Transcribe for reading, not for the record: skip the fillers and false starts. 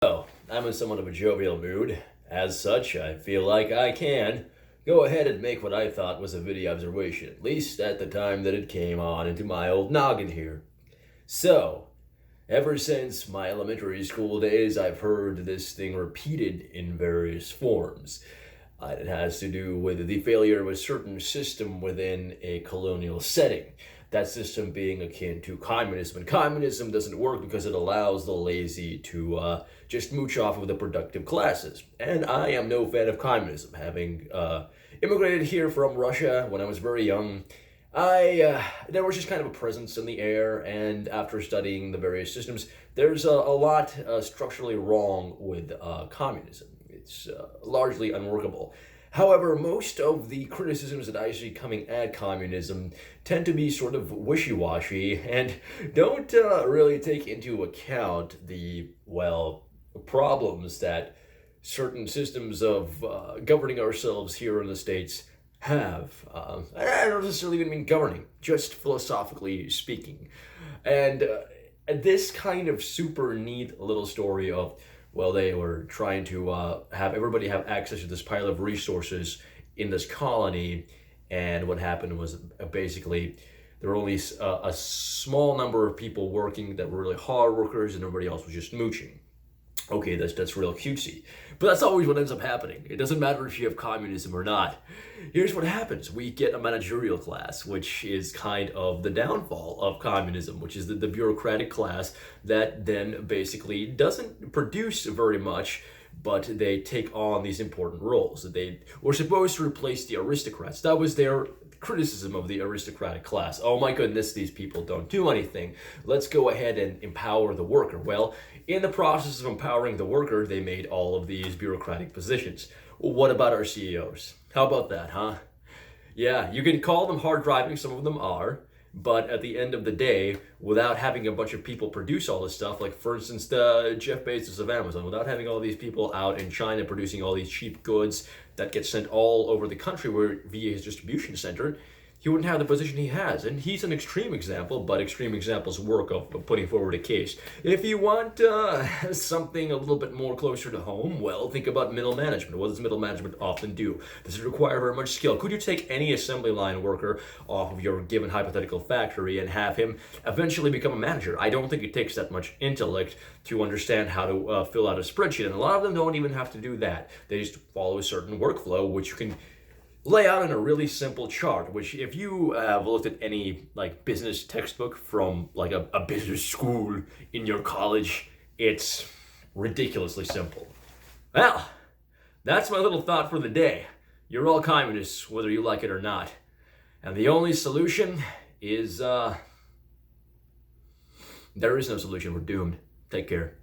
So, I'm in somewhat of a jovial mood. As such, I feel like I can go ahead and make what I thought was a witty observation, at least at the time that it came on into my old noggin here. So, ever since my elementary school days, I've heard this thing repeated in various forms. It has to do with the failure of a certain system within a colonial setting. That system being akin to communism. And communism doesn't work because it allows the lazy to just mooch off of the productive classes. And I am no fan of communism. Having immigrated here from Russia when I was very young, there was just kind of a presence in the air, and after studying the various systems, there's a lot structurally wrong with communism. It's largely unworkable. However, most of the criticisms that I see coming at communism tend to be sort of wishy-washy and don't really take into account the, problems that certain systems of governing ourselves here in the States have. I don't necessarily even mean governing, just philosophically speaking. And this kind of super neat little story of, they were trying to have everybody have access to this pile of resources in this colony, and what happened was basically there were only a small number of people working that were really hard workers, and everybody else was just mooching. Okay, that's real cutesy. But that's always what ends up happening. It doesn't matter if you have communism or not. Here's what happens. We get a managerial class, which is kind of the downfall of communism, which is the bureaucratic class that then basically doesn't produce very much, but they take on these important roles. They were supposed to replace the aristocrats. That was their criticism of the aristocratic class. Oh my goodness, these people don't do anything. Let's go ahead and empower the worker. Well, in the process of empowering the worker, they made all of these bureaucratic positions. Well, what about our CEOs? How about that, huh? Yeah, you can call them hard driving, some of them are, but at the end of the day, without having a bunch of people produce all this stuff, like for instance, the Jeff Bezos of Amazon, without having all these people out in China producing all these cheap goods that get sent all over the country via his distribution center, he wouldn't have the position he has. And he's an extreme example, but extreme examples work of putting forward a case. If you want something a little bit more closer to home, think about middle management. What does middle management often do? Does it require very much skill? Could you take any assembly line worker off of your given hypothetical factory and have him eventually become a manager? I don't think it takes that much intellect to understand how to fill out a spreadsheet. And a lot of them don't even have to do that. They just follow a certain workflow, which you can lay out in a really simple chart, which if you have looked at any business textbook from a business school in your college, it's ridiculously simple. Well, that's my little thought for the day. You're all communists, whether you like it or not. And the only solution is, there is no solution. We're doomed. Take care.